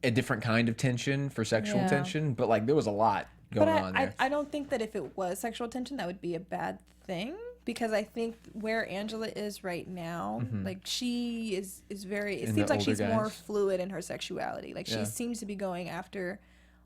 a different kind of tension for sexual Yeah. tension, but like there was a lot going But on I there. I don't think that if it was sexual tension, that would be a bad thing. Because I think where Angela is right now, like she is very. It And seems the like she's older more guys. fluid in her sexuality. Like Yeah. she seems to be going after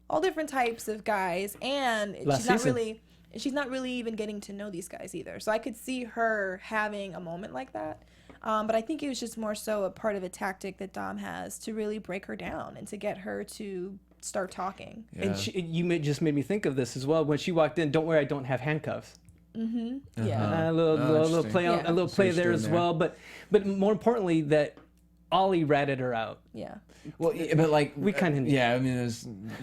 all different types of guys, and Last she's not season. really. She's not really even getting to know these guys either. So I could see her having a moment like that. But I think it was just more so a part of a tactic that Dom has to really break her down and to get her to start talking. Yeah. And just made me think of this as well when she walked in. Don't worry, I don't have handcuffs. Yeah. A little interesting. play on, Yeah. a little So play she's there doing as there. well. But more importantly, that Ollie ratted her out. Yeah. Well, yeah, but like We kinda knew. yeah. I mean,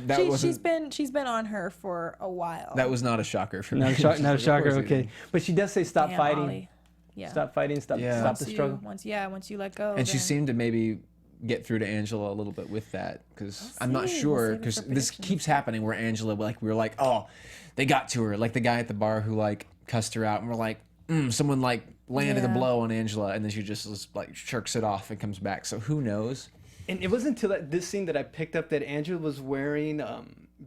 that wasn't She's been on her for a while. that was not a shocker for me. Not a Just like, of shocker. course he Okay, did. but she does say stop Damn, fighting. Ollie. Yeah. Stop fighting. Stop Yeah. the struggle. Once you let go. And she then- seemed to maybe get through to Angela a little bit with that because I'm not see. We'll sure save it because for this predictions. keeps happening where Angela we were like, oh, they got to her, like the guy at the bar who like cussed her out, and we're like, someone like landed a Yeah. blow on Angela, and then she just like shirks it off and comes back. So who knows? And it wasn't until this scene that I picked up that Angela was wearing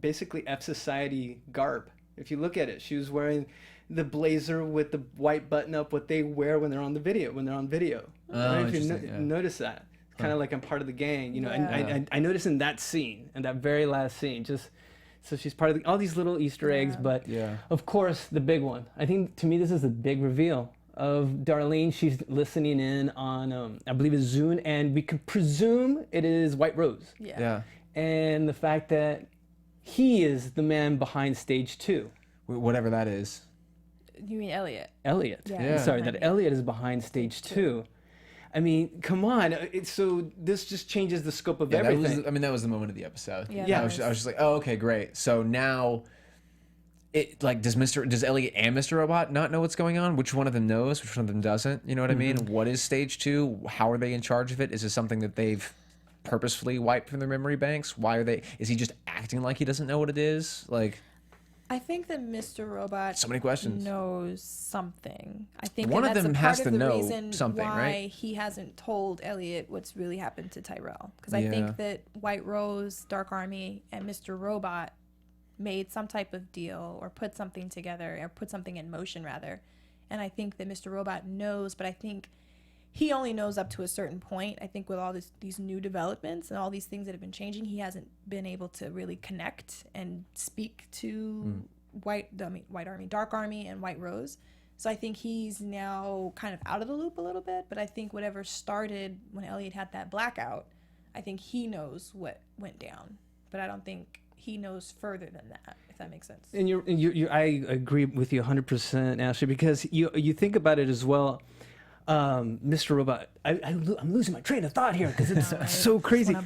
basically F Society garb. If you look at it, she was wearing the blazer with the white button up, what they wear when they're on video. I don't know if you interesting, yeah. notice that. It's kind of like I'm part of the gang, Yeah. And I noticed in that scene, in that very last scene, just so she's part of all these little Easter eggs. Yeah. But Yeah. of course, the big one. I think to me this is the big reveal of Darlene. She's listening in on I believe it's Zune, and we could presume it is White Rose. Yeah. And the fact that he is the man behind stage 2. Whatever that is. You mean Elliot? Elliot. Yeah. Yeah. Sorry, Behind that it. Elliot is behind stage 2. I mean, come on. So this just changes the scope of everything. That was the moment of the episode. Yeah. I was just like, oh, okay, great. So now, does Elliot and Mr. Robot not know what's going on? Which one of them knows? Which one of them doesn't? You know what I mean? What is stage 2? How are they in charge of it? Is this something that they've purposefully wiped from their memory banks? Why are they? Is he just acting like he doesn't know what it is? Like, I think that Mr. Robot so many questions. knows something. I think One that of that's them a part has of to the know reason something, why right? he hasn't told Elliot what's really happened to Tyrell. Because I Yeah. think that White Rose, Dark Army, and Mr. Robot made some type of deal or put something together or put something in motion rather. And I think that Mr. Robot knows, but I think he only knows up to a certain point. I think with all these new developments and all these things that have been changing, he hasn't been able to really connect and speak to Dark Army, and White Rose. So I think he's now kind of out of the loop a little bit. But I think whatever started when Elliot had that blackout, I think he knows what went down. But I don't think he knows further than that, if that makes sense. And I agree with you 100%, Ashley, because you think about it as well. Mr. Robot, I'm losing my train of thought here because it's so crazy. I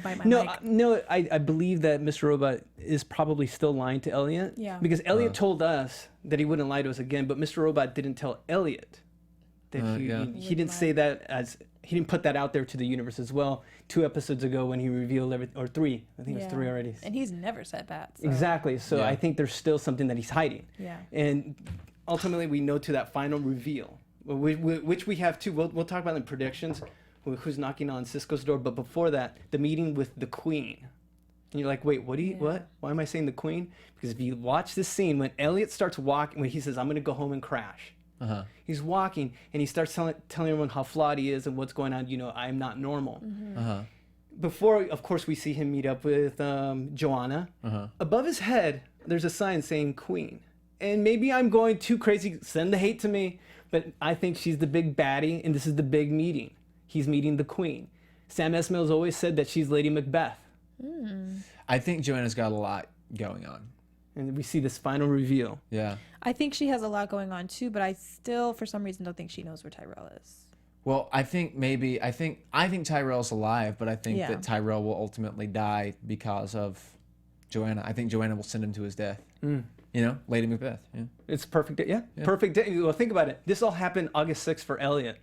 believe that Mr. Robot is probably still lying to Elliot. Yeah. Because Elliot told us that he wouldn't lie to us again, but Mr. Robot didn't tell Elliot that he didn't say that he didn't put that out there to the universe as well 2 episodes ago when he revealed everything, or 3. I think it was 3 already. And he's never said that. So. Exactly. So I think there's still something that he's hiding. Yeah. And ultimately, we know to that final reveal, which we have too. We'll talk about in predictions, who's knocking on Cisco's door. But before that, the meeting with the Queen. And you're like, wait, what? Why am I saying the Queen? Because if you watch this scene, when Elliot starts walking, when he says, I'm going to go home and crash. He's walking, and he starts telling everyone how flawed he is and what's going on. I'm not normal. Before, of course, we see him meet up with Joanna. Above his head, there's a sign saying Queen. And maybe I'm going too crazy, send the hate to me, but I think she's the big baddie, and this is the big meeting. He's meeting the Queen. Sam Esmail's always said that she's Lady Macbeth. I think Joanna's got a lot going on. And we see this final reveal. Yeah. I think she has a lot going on too, but I still, for some reason, don't think she knows where Tyrell is. Well, I think Tyrell's alive, but I think that Tyrell will ultimately die because of Joanna. I think Joanna will send him to his death. Lady Macbeth. Yeah. It's perfect. Yeah. Perfect day. Well, think about it. This all happened August 6th for Elliot.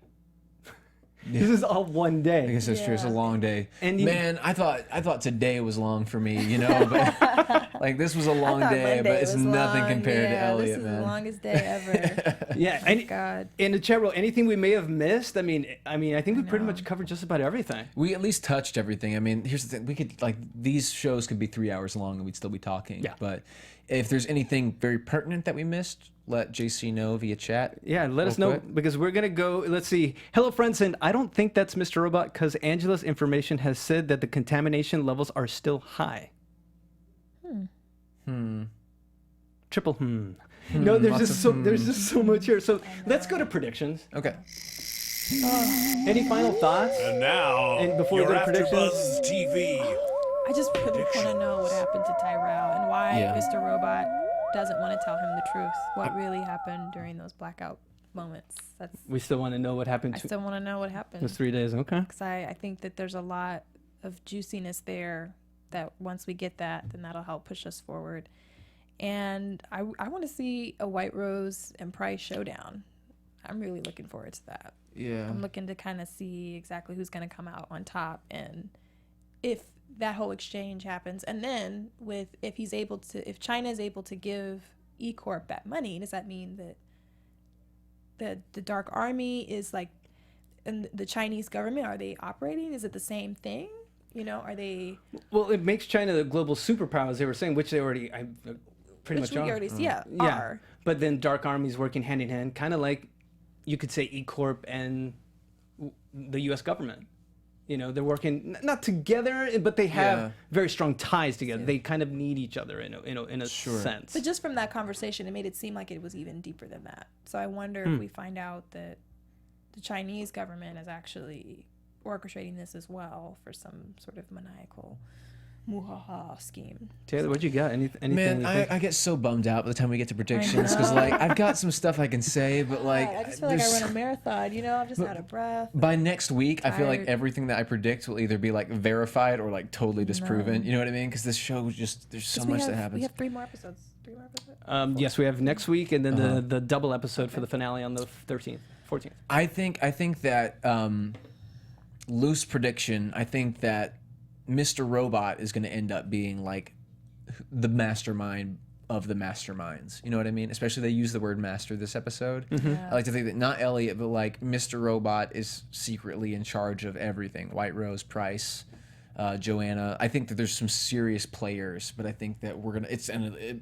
This is all one day. I guess that's true. It's a long day. And man, I thought today was long for me, but like this was a long day, but it's nothing compared to Elliot, this is man. the longest day ever. And in the chat room, anything we may have missed. I think we pretty much covered just about everything. We at least touched everything. I mean, here's the thing: we could these shows could be 3 hours long, and we'd still be talking. Yeah. But if there's anything very pertinent that we missed, let JC know via chat. Yeah, let us know, because we're going to go. Let's see. Hello, friends. And I don't think that's Mr. Robot, because Angela's information has said that the contamination levels are still high. Triple No, there's just so much here. So let's go to predictions. Okay. Any final thoughts? And now, before your the predictions? AfterBuzz TV. I just really want to know what happened to Tyrell and why Mr. Robot doesn't want to tell him the truth. What really happened during those blackout moments? We still want to know what happened. I still want to know what happened. Those 3 days. Okay. Because I think that there's a lot of juiciness there that once we get that, then that'll help push us forward. And I want to see a White Rose and Price showdown. I'm really looking forward to that. Yeah. I'm looking to kind of see exactly who's going to come out on top, and if that whole exchange happens, and then if China is able to give E Corp that money, does that mean that the Dark Army is and the Chinese government, are they operating? Is it the same thing? Are they? Well, it makes China the global superpower, as they were saying, which they already pretty much we are. already see, are. But then Dark Army's working hand in hand, kind of like you could say E Corp and the U.S. government. They're working not together, but they have very strong ties together. They kind of need each other in a sense. But just from that conversation, it made it seem like it was even deeper than that. So I wonder if we find out that the Chinese government is actually orchestrating this as well for some sort of maniacal muhaha scheme. Taylor, what you got? Anything? Man, you think? I get so bummed out by the time we get to predictions because like I've got some stuff I can say, but like I just feel like I run a marathon. You know, I'm just out of breath. by next week, I feel like Tired. everything that I predict will either be like verified or like totally disproven. You know what I mean? Because this show just there's so much that happens. We have 3 more episodes. 3 more episodes. Yes, we have next week, and then the double episode for the finale on the 13th, 14th. I think that loose prediction. I think that Mr. Robot is going to end up being like the mastermind of the masterminds. You know what I mean? Especially they use the word master this episode. I like to think that not Elliot, but like Mr. Robot is secretly in charge of everything. White Rose, Price, Joanna. I think that there's some serious players, but I think that we're gonna. It's a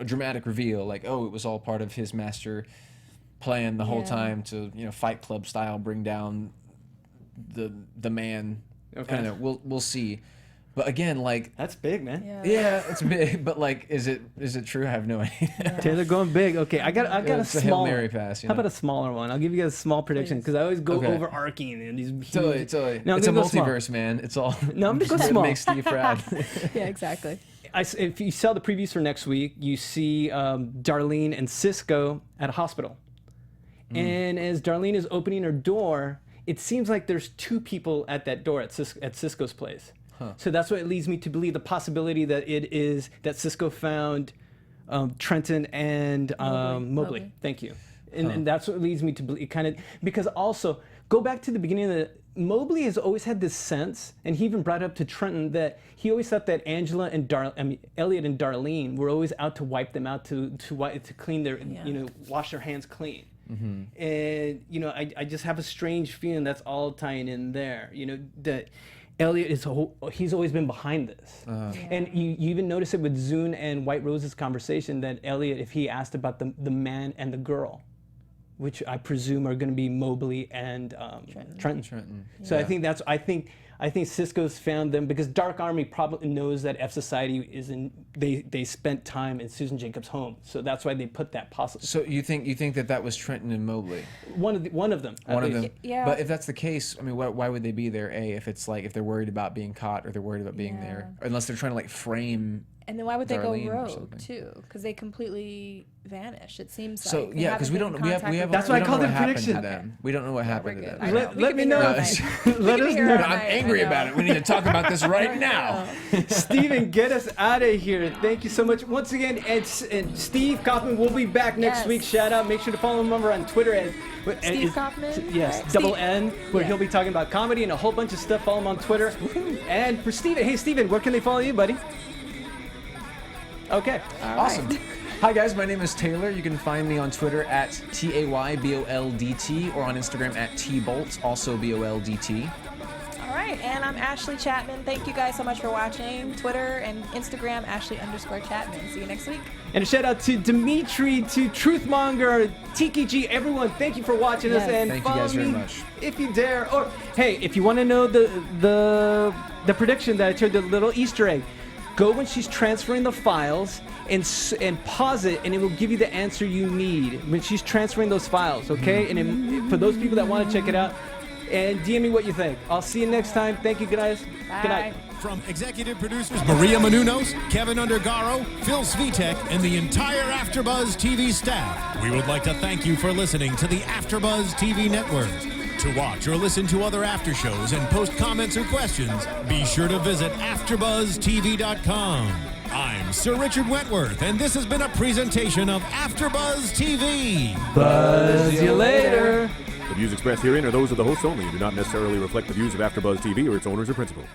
dramatic reveal. Like, oh, it was all part of his master plan the whole time to Fight Club style bring down the man. Okay. I don't know. We'll see. But again, like That's big, man. yeah, it's big. But like, is it true? I have no idea. Taylor going big. Okay, I got a It's a Hail small Mary pass. How about a smaller one? I'll give you guys a small prediction because I always go Okay. overarching and these huge. Totally. No, I'm It's a gonna go small. multiverse, man. It's all. No, I'm gonna go it small. Makes Steve proud. Yeah, exactly. If you saw the previews for next week, you see Darlene and Cisco at a hospital. And as Darlene is opening her door, it seems like there's 2 people at that door at Cisco's place. So that's what it leads me to believe the possibility that it is that Cisco found Trenton and Mobley. Thank you. And that's what leads me to believe because also go back to the beginning of the Mobley has always had this sense, and he even brought up to Trenton that he always thought that Angela and Elliot and Darlene were always out to wipe them out to clean their wash their hands clean. And I just have a strange feeling that's all tying in there. That Elliot he's always been behind this. And you even notice it with Zune and White Rose's conversation that Elliot, if he asked about the man and the girl, which I presume are going to be Mobley and Trenton. So I think Cisco's found them because Dark Army probably knows that F Society is in. They spent time in Susan Jacobs' home, so that's why they put that possible. So you think that was Trenton and Mobley? One of them. One of them. Yeah. But if that's the case, I mean, why would they be there? If it's like if they're worried about being caught or they're worried about being there, unless they're trying to like frame. And then why would they Darlene go or rogue something. too? Because they completely vanished. It seems So like. yeah, because we don't That's why I called it prediction. to them. We don't know what happened to them. Let me know. Let us know. I'm angry about it. We need to talk about this right now. Steven, get us out of here. Thank you so much. Once again, and Steve Kaufman will be back next week. Shout out. Make sure to follow him over on Twitter at Steve Kaufman? Yes, Right. double Steve. N, where Yeah. he'll be talking about comedy and a whole bunch of stuff. Follow him on Twitter. And for Steven, hey Steven, where can they follow you, buddy? Okay. Awesome. Hi guys, my name is Taylor. You can find me on Twitter at TAYBOLDT or on Instagram at TBoldt, also BOLDT. All right, and I'm Ashley Chatman. Thank you guys so much for watching. Twitter and Instagram, Ashley_Chatman. See you next week. And a shout out to Dimitri, to Truthmonger, Tiki G, everyone. Thank you for watching us, and Thank you follow guys very me much. if you dare. Or hey, if you want to know the prediction that I told, the little Easter egg, go when she's transferring the files and pause it, and it will give you the answer you need when she's transferring those files. Okay, and for those people that want to check it out, and DM me what you think. I'll see you next time. Thank you, guys. Good night. From executive producers Maria Menounos, Kevin Undergaro, Phil Svitek, and the entire AfterBuzz TV staff, we would like to thank you for listening to the AfterBuzz TV network. To watch or listen to other after shows and post comments or questions, be sure to visit AfterBuzzTV.com. I'm Sir Richard Wentworth, and this has been a presentation of AfterBuzz TV. Buzz you later. The views expressed herein are those of the hosts only and do not necessarily reflect the views of AfterBuzz TV or its owners or principals.